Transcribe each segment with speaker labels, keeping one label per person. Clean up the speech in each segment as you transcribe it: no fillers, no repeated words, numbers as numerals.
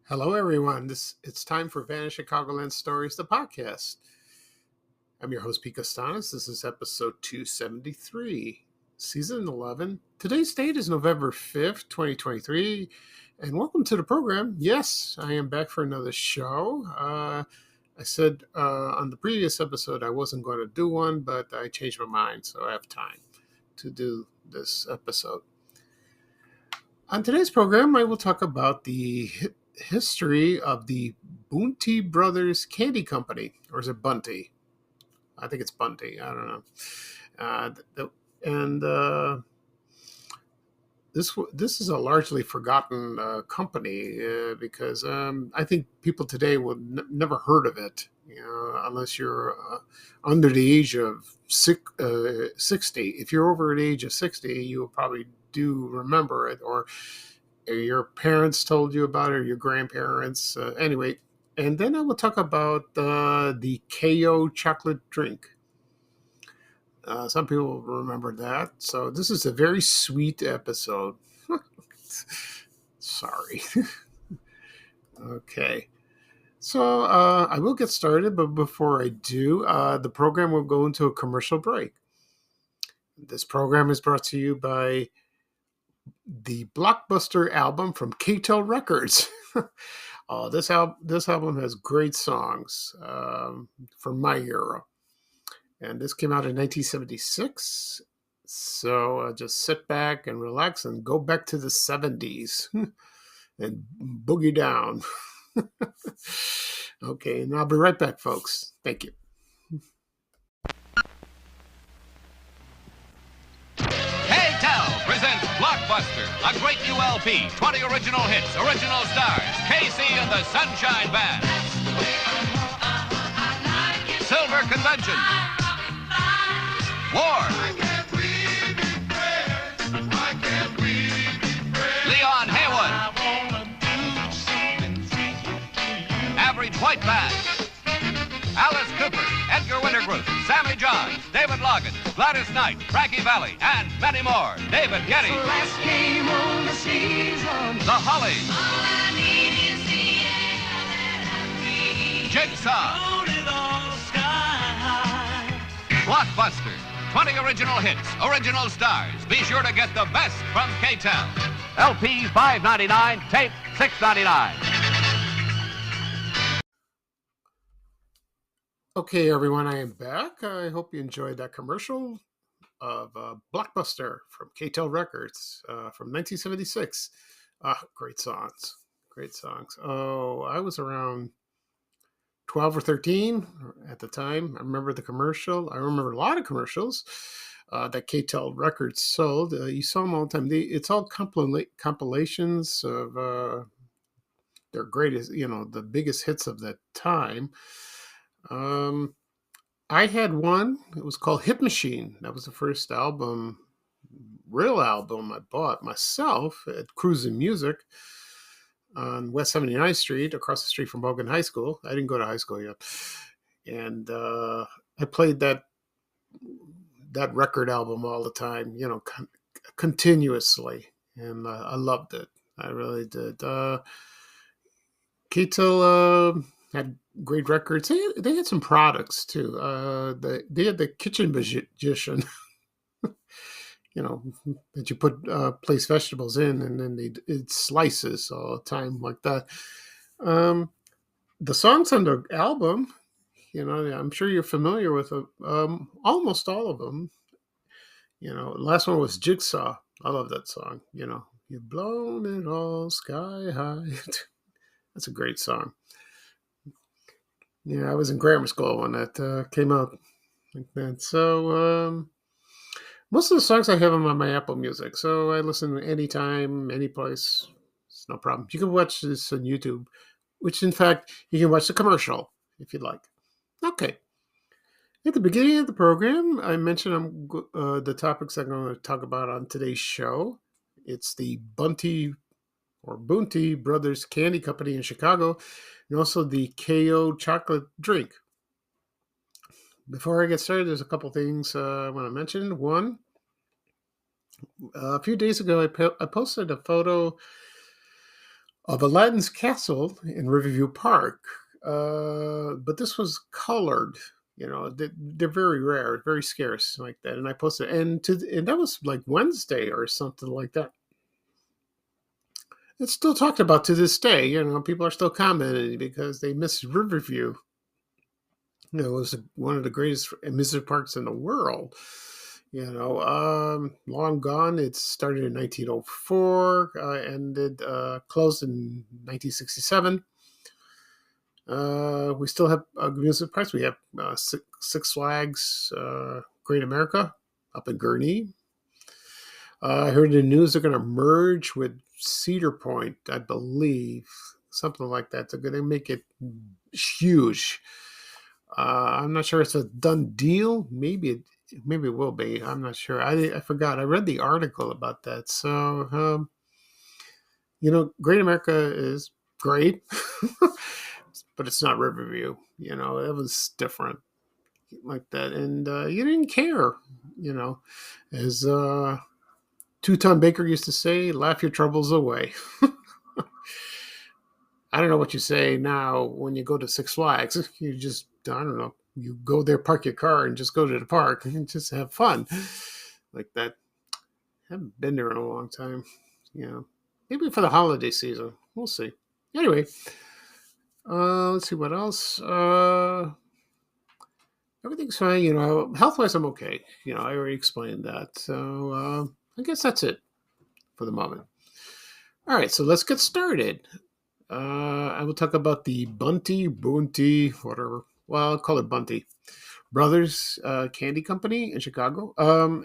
Speaker 1: Hello, everyone. It's time for Vanish Chicagoland Stories, the podcast. I'm your host, Pete Costanis. This is episode 273, season 11. Today's date is November 5th, 2023, and welcome to the program. Yes, I am back for another show. I said on the previous episode I wasn't going to do one, but I changed my mind, so I have time to do this episode. On today's program, I will talk about the history of the Bunte Brothers Candy Company, or is it Bunte? I think it's Bunte. I don't know. This is a largely forgotten company because I think people today would never heard of it, unless you're under the age of 60. If you're over the age of 60, you probably do remember it, or your parents told you about it, or your grandparents. Anyway, and then I will talk about the Kayo chocolate drink. Some people remember that. So this is a very sweet episode. Sorry. Okay. So I will get started, but before I do, the program will go into a commercial break. This program is brought to you by the Blockbuster album from Kayo Records. This album has great songs from my era. And this came out in 1976. So just sit back and relax and go back to the 70s and boogie down. Okay, and I'll be right back, folks. Thank you.
Speaker 2: Presents Blockbuster, a great new LP, 20 original hits, original stars, KC and the Sunshine Band. Silver Convention. War. Leon Haywood. Average White Band. Alice Cooper, Edgar Wintergruth, Sammy Johns, David Loggins, Gladys Knight, Frankie Valli, and many more. David Geddes. The Hollies. Jigsaw. Blockbuster. 20 original hits, original stars. Be sure to get the best from K-Tel. LP $5.99, tape $6.99.
Speaker 1: Okay, everyone, I am back. I hope you enjoyed that commercial of Blockbuster from Kayo Records from 1976. Great songs. Great songs. Oh, I was around 12 or 13 at the time. I remember the commercial. I remember a lot of commercials that Kayo Records sold. You saw them all the time. It's all compilations of their greatest, the biggest hits of that time. I had one. It was called Hit Machine. That was the first real album I bought myself at Cruising Music on West 79th Street, across the street from Bogan High School. I didn't go to high school yet. And I played that record album all the time, continuously. And I loved it. I really did. Kayo had great records. They had some products too. They had the Kitchen Magician, that you put place vegetables in, and then it slices all the time like that. The songs on the album, I'm sure you're familiar with them. Almost all of them. The last one was Jigsaw. I love that song. You've blown it all sky high. That's a great song. Yeah, I was in grammar school when that came out like that. So most of the songs I have them on my Apple Music, so I listen anytime, any place. It's no problem. You can watch this on YouTube, which in fact, you can watch the commercial if you'd like. Okay. At the beginning of the program, I mentioned the topics I'm going to talk about on today's show. It's the Bunte Brothers Candy Company in Chicago, and also the Kayo chocolate drink. Before I get started, there's a couple things I want to mention. One, a few days ago, I posted a photo of Aladdin's castle in Riverview Park, but this was colored. They're very rare, very scarce like that. And I posted, and that was like Wednesday or something like that. It's still talked about to this day. People are still commenting because they miss Riverview. It was one of the greatest amusement parks in the world. Long gone. It started in 1904, closed in 1967. We still have amusement parks. We have Six Flags Great America up in Gurnee. I heard in the news they're going to merge with Cedar Point, I believe, something like that. They're going to make it huge. I'm not sure it's a done deal. Maybe it will be. I'm not sure. I forgot. I read the article about that. So, Great America is great, but it's not Riverview. It was different like that. And you didn't care, as Two-Ton Baker used to say, laugh your troubles away. I don't know what you say now when you go to Six Flags. You just, I don't know, you go there, park your car, and just go to the park and just have fun like that. I haven't been there in a long time. Maybe for the holiday season. We'll see. Anyway, let's see what else. Everything's fine. Health-wise, I'm okay. I already explained that. So I guess that's it for the moment. All right, so let's get started. I will talk about the Bunte, whatever. Well, I'll call it Bunte Brothers Candy Company in Chicago. I'm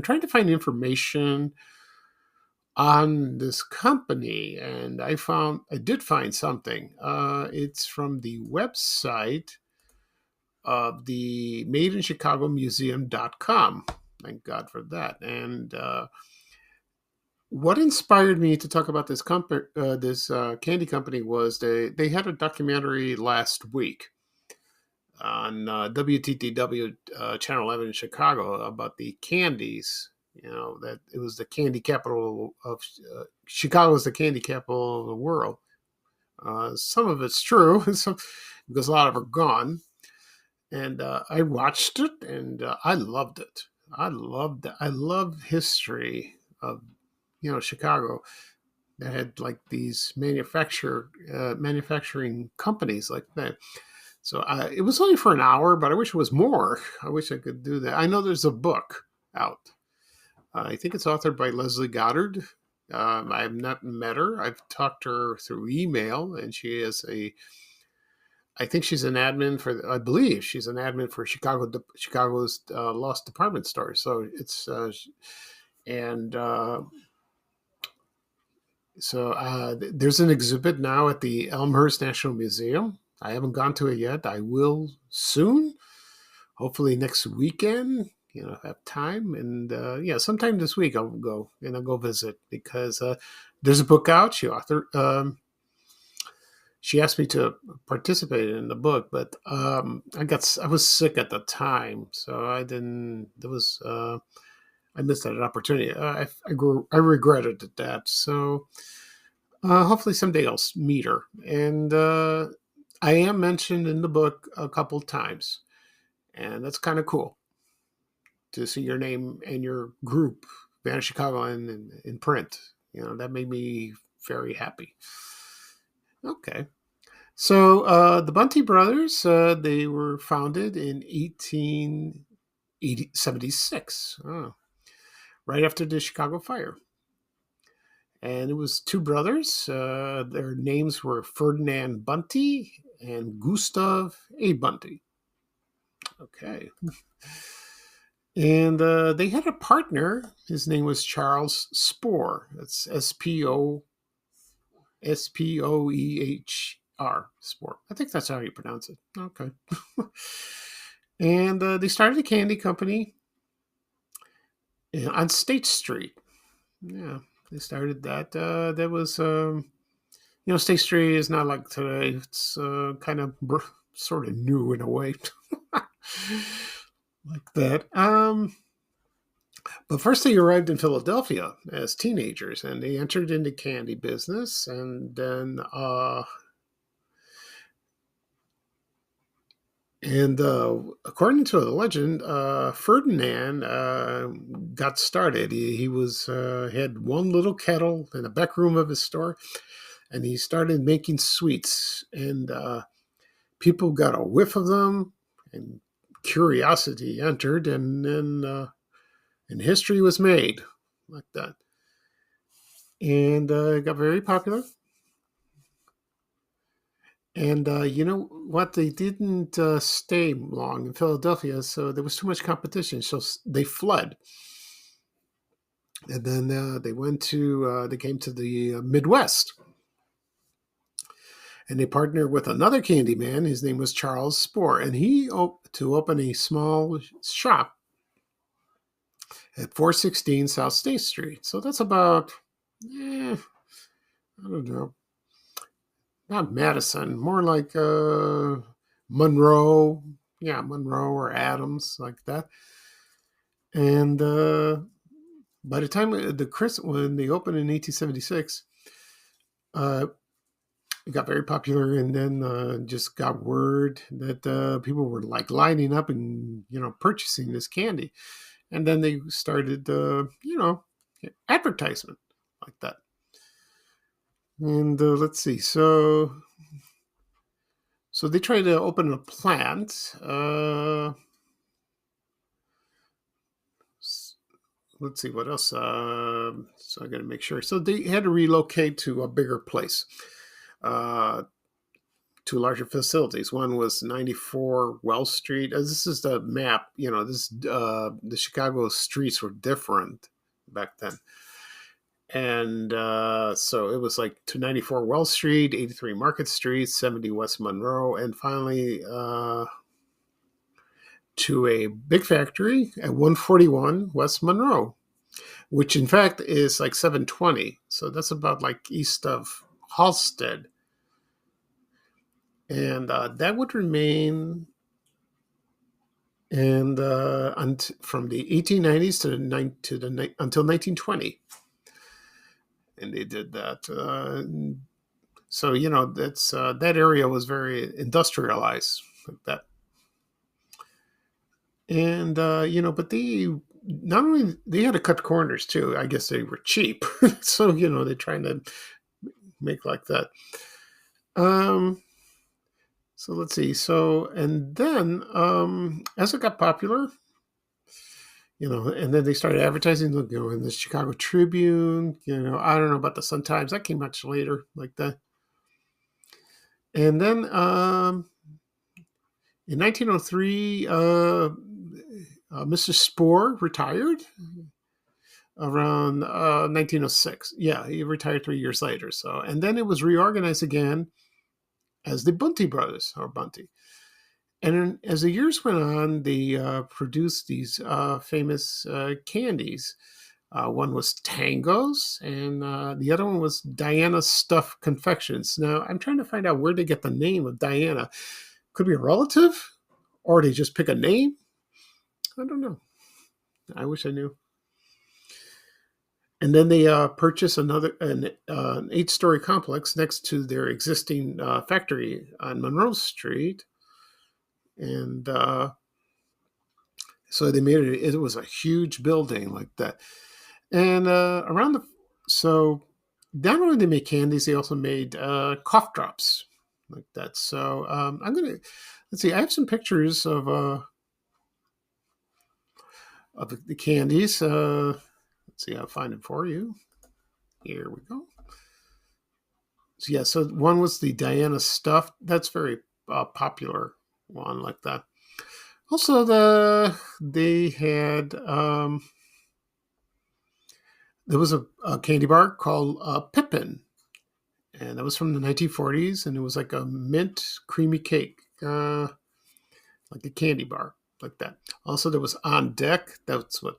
Speaker 1: trying to find information on this company, and I did find something. It's from the website of the Made in Chicago Museum.com. Thank God for that. And what inspired me to talk about this candy company was they had a documentary last week on WTTW Channel 11 in Chicago about the candies. That it was the candy capital of Chicago is the candy capital of the world. Some of it's true, because a lot of them are gone. And I watched it, and I loved it. I love history of Chicago that had like these manufacturing companies like that. So it was only for an hour, but I wish it was more. I wish I could do that. I know there's a book out. I think it's authored by Leslie Goddard. I have not met her. I've talked to her through email, and I think she's an admin I believe she's an admin for Chicago's Lost Department Store. So it's, there's an exhibit now at the Elmhurst National Museum. I haven't gone to it yet. I will soon, hopefully next weekend. Have time, and sometime this week I'll go visit, because there's a book out. She asked me to participate in the book, but I was sick at the time, so I didn't. I missed that opportunity. I regretted that. So hopefully someday I'll meet her. And I am mentioned in the book a couple times, and that's kind of cool to see your name and your group, Vanish Chicago, in print. That made me very happy. Okay. So the Bunte brothers, they were founded in 1876, right after the Chicago fire. And it was two brothers. Their names were Ferdinand Bunte and Gustav A. Bunte. Okay. And they had a partner. His name was Charles Spohr. That's Spohr. Spoehr, Sport. I think that's how you pronounce it. Okay. And they started a candy company on State Street. Yeah, they started that. That was, State Street is not like today. It's kind of sort of new in a way, like that. But first, they arrived in Philadelphia as teenagers, and they entered into candy business, and then according to the legend, Ferdinand got started. He was had one little kettle in the back room of his store, and he started making sweets. And people got a whiff of them, and curiosity entered, and then history was made like that. And it got very popular. And you know what? They didn't stay long in Philadelphia, so there was too much competition. So they fled, and then they came to the Midwest, and they partnered with another candy man. His name was Charles Spohr, and to open a small shop at 416 South State Street. So that's about, I don't know, not Madison, more like Monroe. Yeah, Monroe or Adams, like that. And by the time when they opened in 1876, it got very popular, and then just got word that people were like lining up and purchasing this candy, and then they started advertisement like that. And let's see, so they tried to open a plant. Let's see what else. So I got to make sure. So they had to relocate to a bigger place, two larger facilities. One was 94 Wells Street. This is the map. The Chicago streets were different back then. And so it was like to 94 Wells Street, 83 Market Street, 70 West Monroe, and finally to a big factory at 141 West Monroe, which in fact is like 720. So that's about like east of Halstead. And that would remain and from the 1890s until 1920. And they did that. So, that's that area was very industrialized like that. And, but not only they had to cut corners too. I guess they were cheap. So, they're trying to make like that. So let's see. So, and then as it got popular, and then they started advertising, in the Chicago Tribune, I don't know about the Sun Times. That came much later like that. And then in 1903, Mr. Spohr retired around 1906. Yeah, he retired 3 years later. So, and then it was reorganized again as the Bunte brothers, or Bunte. And as the years went on, they produced these famous candies. One was Tangos, and the other one was Diana Stuffed Confections. Now, I'm trying to find out where they get the name of Diana. Could be a relative, or they just pick a name. I don't know. I wish I knew. And then they purchased an 8-story complex next to their existing factory on Monroe Street. And so they made it was a huge building like that. And so not only did they make candies, they also made cough drops like that. So let's see, I have some pictures of the candies. Let's see, I'll find it for you. Here we go. So yeah, so one was the Diana Stuffed. That's very popular one like that. Also, they had there was a candy bar called Pippin, and that was from the 1940s, and it was like a mint creamy cake, like a candy bar, like that. Also, there was On Deck. That's what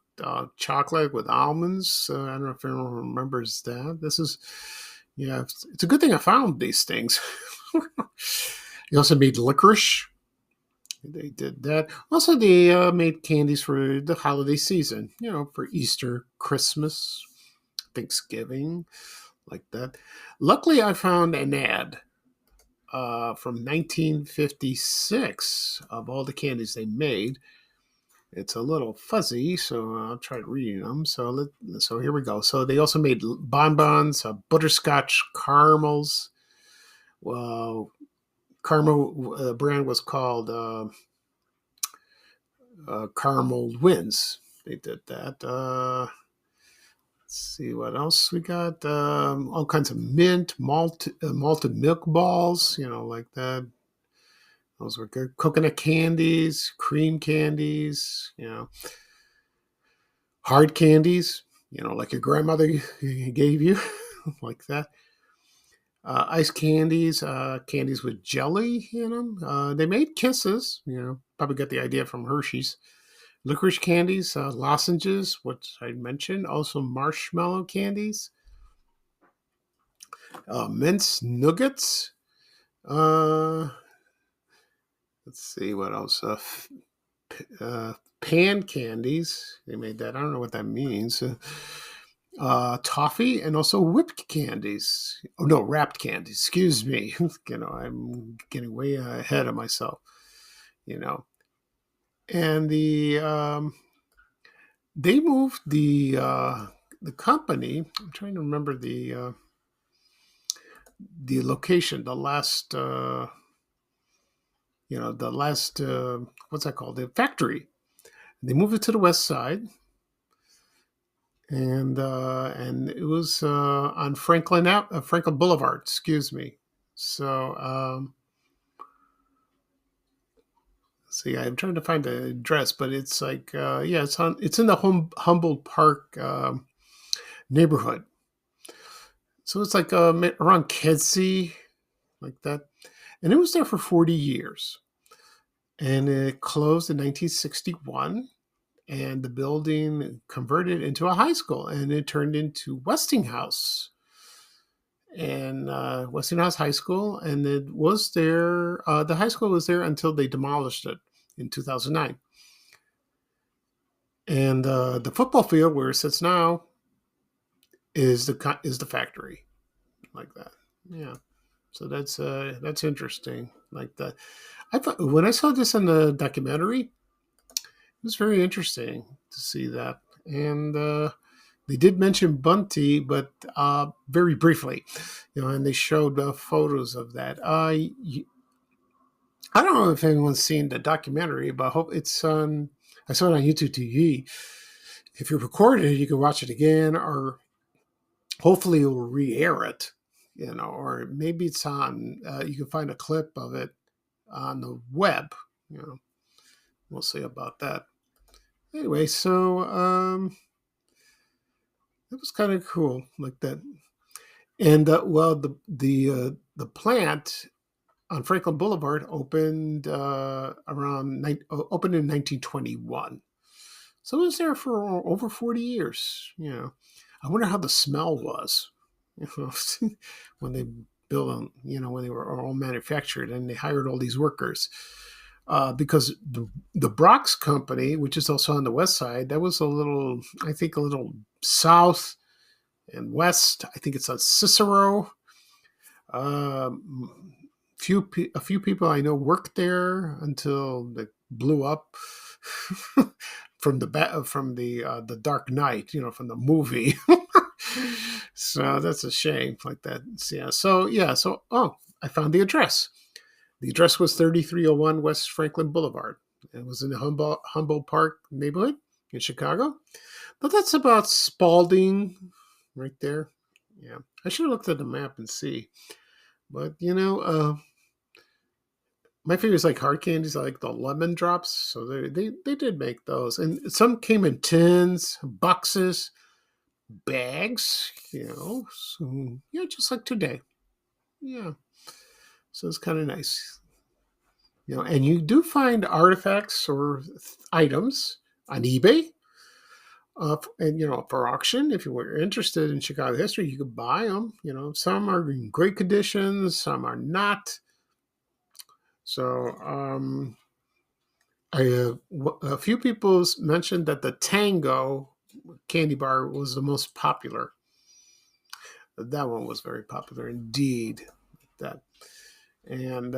Speaker 1: chocolate with almonds. I don't know if anyone remembers that. This is, yeah, it's a good thing I found these things. He also made licorice. They did that. Also, they made candies for the holiday season, for Easter, Christmas, Thanksgiving, like that. Luckily, I found an ad from 1956 of all the candies they made. It's a little fuzzy, so I'll try reading them. So here we go. So they also made bonbons, butterscotch caramels. Well, caramel brand was called Caramel Winds. They did that. Let's see what else we got. All kinds of mint, malted milk balls, like that. Those were good. Coconut candies, cream candies, hard candies, like your grandmother gave you, like that. Ice candies, candies with jelly in them. They made kisses, probably got the idea from Hershey's. Licorice candies, lozenges, which I mentioned. Also marshmallow candies, mince nuggets. Let's see what else. Pan candies. They made that. I don't know what that means. Toffee and also whipped candies. Oh no, wrapped candies. Excuse me. I'm getting way ahead of myself. And they moved the company. I'm trying to remember the location. The last what's that called? The factory. They moved it to the west side, and it was on Franklin Boulevard. Excuse me. So see, I'm trying to find the address, but it's like it's in the Humboldt Park neighborhood. So it's like around Kedzie, like that, and it was there for 40 years, and it closed in 1961. And the building converted into a high school, and it turned into Westinghouse and Westinghouse High School, and it was there. The high school was there until they demolished it in 2009. And the football field where it sits now is the factory, like that. Yeah, so that's interesting, like that. When I saw this in the documentary, it was very interesting to see that. And they did mention Bunte, but very briefly, and they showed photos of that. I don't know if anyone's seen the documentary, but I hope it's on. I saw it on YouTube TV. If you recorded it, you can watch it again, or hopefully it will re-air it, or maybe it's on. You can find a clip of it on the web. We'll see about that. Anyway, so it was kind of cool, like that. And the plant on Franklin Boulevard opened opened in 1921. So it was there for over 40 years. I wonder how the smell was, when they built them. When they were all manufactured and they hired all these workers. Because the Brox Company, which is also on the west side, that was a little south and west. I think it's on Cicero. A few people I know worked there until they blew up from the Dark Knight, from the movie. So that's a shame, like that. So I found the address. The address was 3301 West Franklin Boulevard. It was in the Humboldt Park neighborhood in Chicago. But that's about Spalding right there. Yeah. I should have looked at the map and see. But, my favorite is like hard candies, like the lemon drops. So they did make those. And some came in tins, boxes, bags, so, just like today. Yeah. So it's kind of nice. And you do find artifacts or items on eBay. And for auction, if you were interested in Chicago history, you could buy them. Some are in great condition, some are not. So a few people mentioned that the Tango candy bar was the most popular. That one was very popular indeed. That and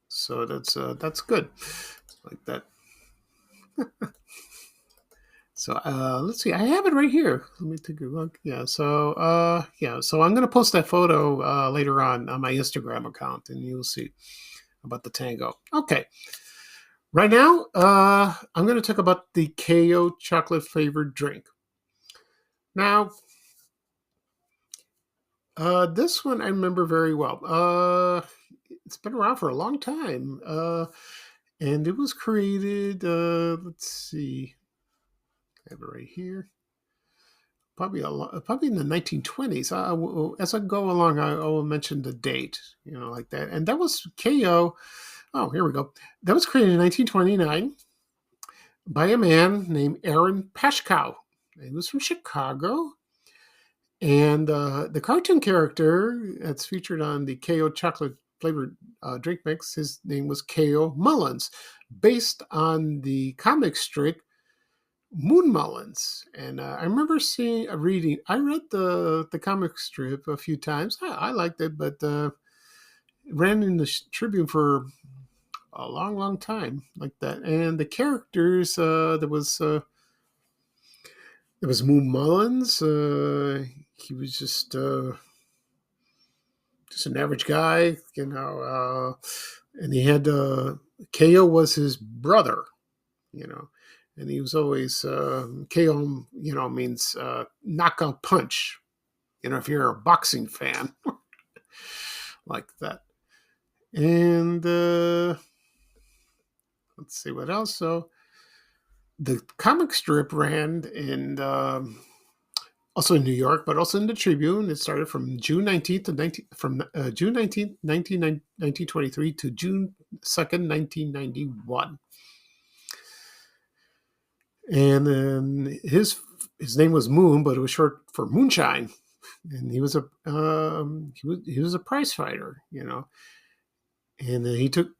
Speaker 1: so that's good, like that. So let's see. I have it right here. Let me take a look. Yeah. So So I'm gonna post that photo later on my Instagram account, and you'll see about the Tango. Okay. Right now, I'm gonna talk about the Kayo chocolate flavored drink. Now, this one I remember very well. It's been around for a long time, and it was created. Let's see. I have it right here. Probably in the 1920s. As I go along, I will mention the date, like that. And that was Kayo. Oh, here we go. That was created in 1929 by a man named Aaron Pashkow. He was from Chicago. And the cartoon character that's featured on the Kayo chocolate flavored drink mix, his name was Kayo Mullins, based on the comic strip Moon Mullins. And I remember reading. I read the comic strip a few times. I liked it, but ran in the Tribune for a long, long time, like that. And the characters, there was Moon Mullins. He was just an average guy, and he had Kayo was his brother, and he was always KO, means knockout punch. If you're a boxing fan, like that. And let's see what else. So the comic strip ran in also in New York, but also in the Tribune. It started from June 19th June 19th, 1923 to June 2nd, 1991. And then his name was Moon, but it was short for Moonshine. And he was a prize fighter, And he took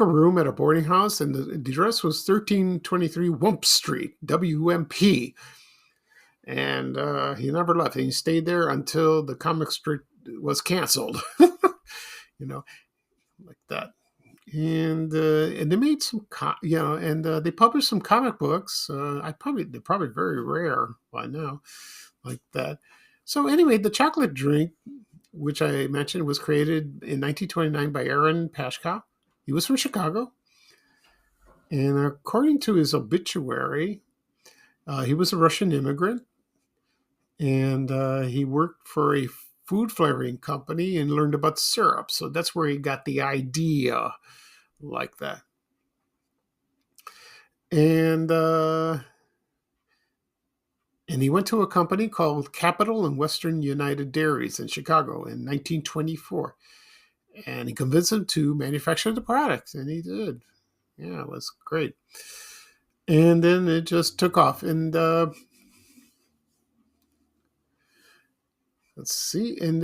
Speaker 1: a room at a boarding house, and the address was 1323 Wump Street, WMP. And he never left. And he stayed there until the comic strip was canceled, like that. And they made some, and they published some comic books. They're probably very rare by now, like that. So anyway, the chocolate drink, which I mentioned, was created in 1929 by Aaron Pashkow. He was from Chicago, and according to his obituary, he was a Russian immigrant, and he worked for a food flavoring company and learned about syrup. So that's where he got the idea, like that. And he went to a company called Capital and Western United Dairies in Chicago in 1924. And he convinced him to manufacture the product, and he did. Yeah, it was great. And then it just took off. And let's see. And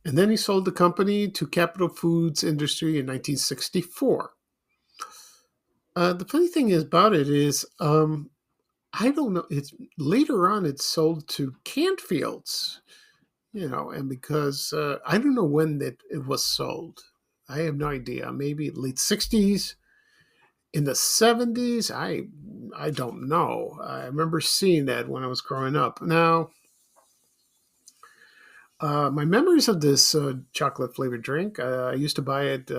Speaker 1: then he sold the company to Capital Foods Industry in 1964. The funny thing about it is, I don't know. It's later on. It's sold to Canfields, and because I don't know when it was sold. I have no idea. Maybe late 60s, in the 70s. I don't know. I remember seeing that when I was growing up. Now, my memories of this chocolate flavored drink. I used to buy it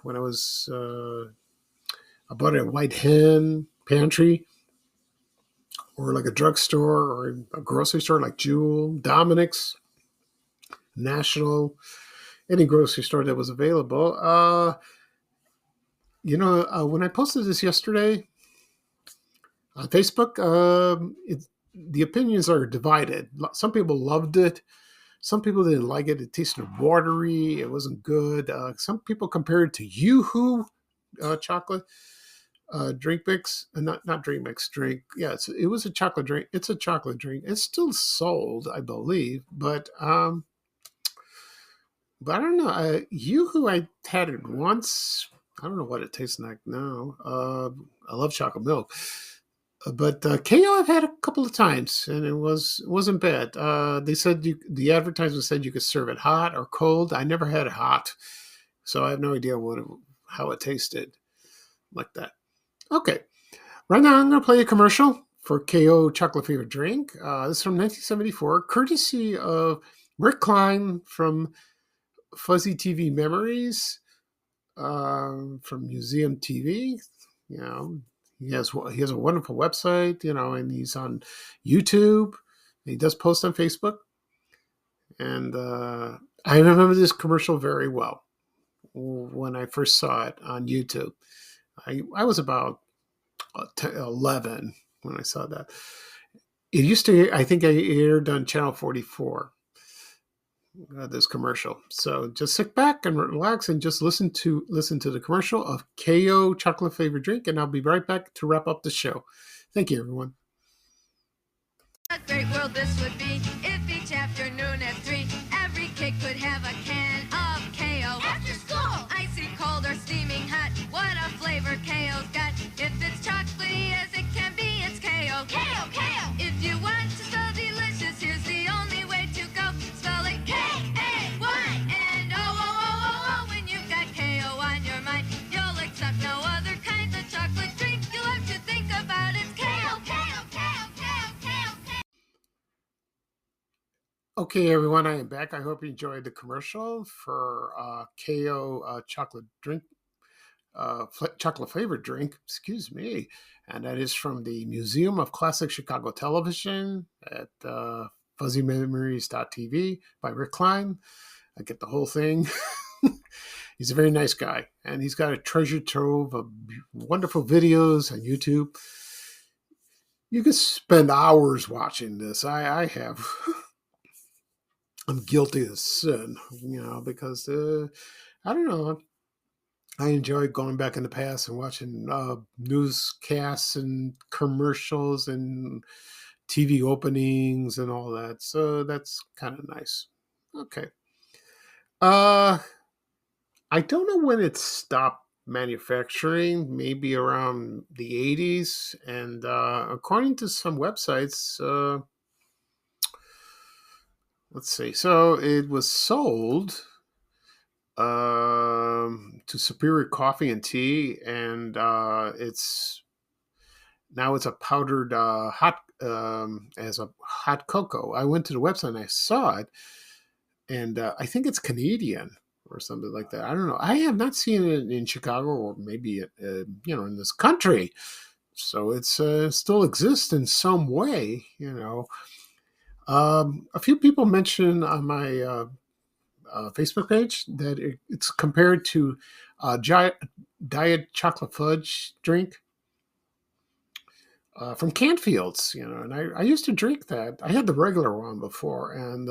Speaker 1: when I was. I bought it at White Hen Pantry, or like a drugstore, or a grocery store like Jewel, Dominic's, National, any grocery store that was available. When I posted this yesterday on Facebook, the opinions are divided. Some people loved it. Some people didn't like it. It tasted watery. It wasn't good. Some people compared it to Yoo-Hoo chocolate drink mix, not drink mix, drink. Yeah, it was a chocolate drink. It's a chocolate drink. It's still sold, I believe, but I don't know. Yoo-Hoo, I had it once. I don't know what it tastes like now. I love chocolate milk. But Kayo I've had a couple of times, and it wasn't bad. They said the advertisement said you could serve it hot or cold. I never had it hot, so I have no idea how it tasted like that. Okay, right now I'm going to play a commercial for KO Chocolate Favorite Drink. This is from 1974, courtesy of Rick Klein from Fuzzy TV Memories, from Museum TV. You know, he has a wonderful website, and he's on YouTube. He does post on Facebook, and I remember this commercial very well when I first saw it on YouTube. I was about 11 when I saw that. It used to, I think, I aired on Channel 44. This commercial. So just sit back and relax and just listen to the commercial of KO Chocolate Favorite Drink, and I'll be right back to wrap up the show. Thank you, everyone.
Speaker 3: A great world this would be if each afternoon at 3 every kid could have a can of KO. After school! Icy cold or steaming hot, what a flavor KO's got. If it's chocolatey as it can be, it's KO. KO, KO! If you want to spell delicious, here's the only way to go. Spell it K-A-Y-N-O-O-O-O-O. When you've got KO on your mind, you'll accept no other kind of chocolate drink. You'll have to think about it. KO, KO, KO, KO, KO, KO.
Speaker 1: Okay, everyone, I am back. I hope you enjoyed the commercial for KO chocolate drink, chocolate flavored drink, excuse me. And that is from the Museum of Classic Chicago Television at fuzzymemories.tv by Rick Klein. I get the whole thing. He's a very nice guy, and he's got a treasure trove of wonderful videos on YouTube. You could spend hours watching this. I have. I'm guilty of sin, because I don't know. I enjoy going back in the past and watching newscasts and commercials and TV openings and all that. So that's kind of nice. Okay. I don't know when it stopped manufacturing, maybe around the 80s. And according to some websites, let's see. So it was sold to Superior Coffee and Tea, and it's a powdered hot as a hot cocoa. I went to the website and I saw it, and I think it's Canadian or something like that. I don't know. I have not seen it in Chicago or maybe in this country. So it's still exists in some way. A few people mentioned on my Facebook page that it's compared to diet chocolate fudge drink from Canfield's, and I used to drink that. I had the regular one before, and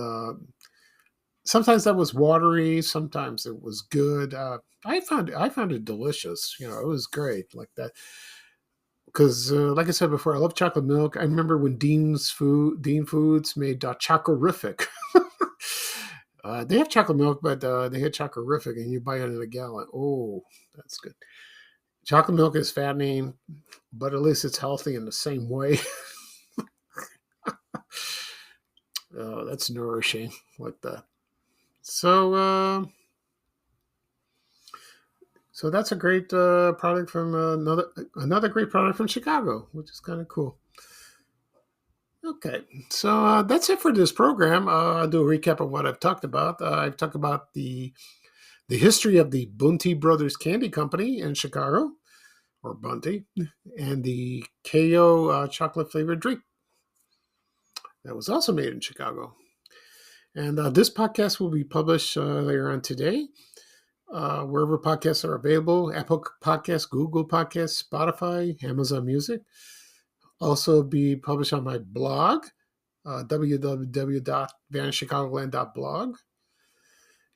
Speaker 1: sometimes that was watery, sometimes it was good. I found it delicious. It was great like that. Because, like I said before, I love chocolate milk. I remember when Dean Foods made Chocorific. They have chocolate milk, but they had Chocorific, and you buy it in a gallon. Oh, that's good. Chocolate milk is fattening, but at least it's healthy in the same way. Oh, that's nourishing like that. So that's a great product from another great product from Chicago, which is kind of cool. Okay, so that's it for this program. I'll do a recap of what I've talked about. I've talked about the history of the Bunte Brothers Candy Company in Chicago, or Bunte, and the Kayo chocolate flavored drink that was also made in Chicago. And this podcast will be published later on today, wherever podcasts are available: Apple Podcasts, Google Podcasts, Spotify, Amazon Music. also be published on my blog, www.vanishchicagoland.blog.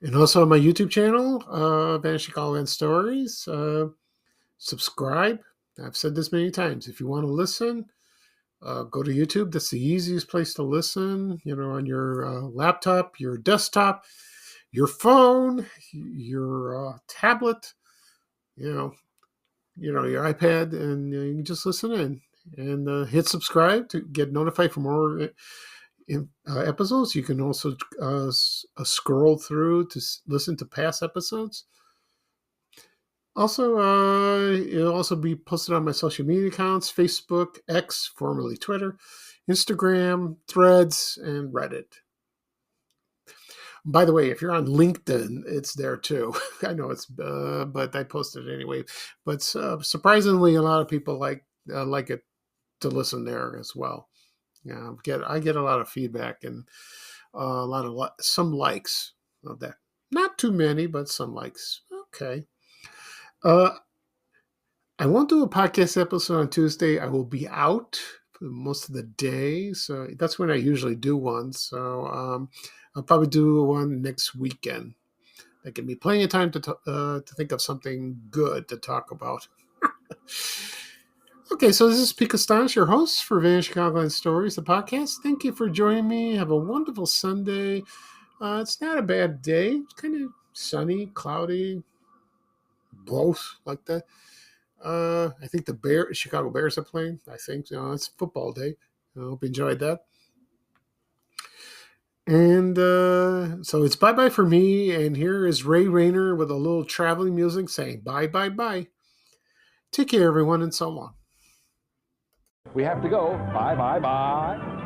Speaker 1: And also on my YouTube channel, Vanish Chicagoland Stories. Subscribe. I've said this many times. If you want to listen, go to YouTube. That's the easiest place to listen. On your laptop, your desktop, your phone, your tablet. Your iPad, and you can just listen in and hit subscribe to get notified for more episodes. You can also scroll through to listen to past episodes. Also, it'll also be posted on my social media accounts: Facebook, X, formerly Twitter, Instagram, Threads, and Reddit. By the way, if you're on LinkedIn, it's there too. I know it's, but I posted it anyway. But surprisingly, a lot of people like it to listen there as well. Yeah, I get a lot of feedback and some likes of that. Not too many, but some likes. Okay. I won't do a podcast episode on Tuesday. I will be out for most of the day, so that's when I usually do one. So I'll probably do one next weekend. That give me plenty of time to think of something good to talk about. Okay, so this is Pete Costanis, your host for Vanish Chicagoland Stories, the podcast. Thank you for joining me. Have a wonderful Sunday. It's not a bad day. It's kind of sunny, cloudy, both like that. I think the Chicago Bears are playing. I think it's football day. I hope you enjoyed that. And so it's bye-bye for me. And here is Ray Rayner with a little traveling music saying bye, bye, bye. Take care, everyone, and so long.
Speaker 4: We have to go. Bye, bye, bye.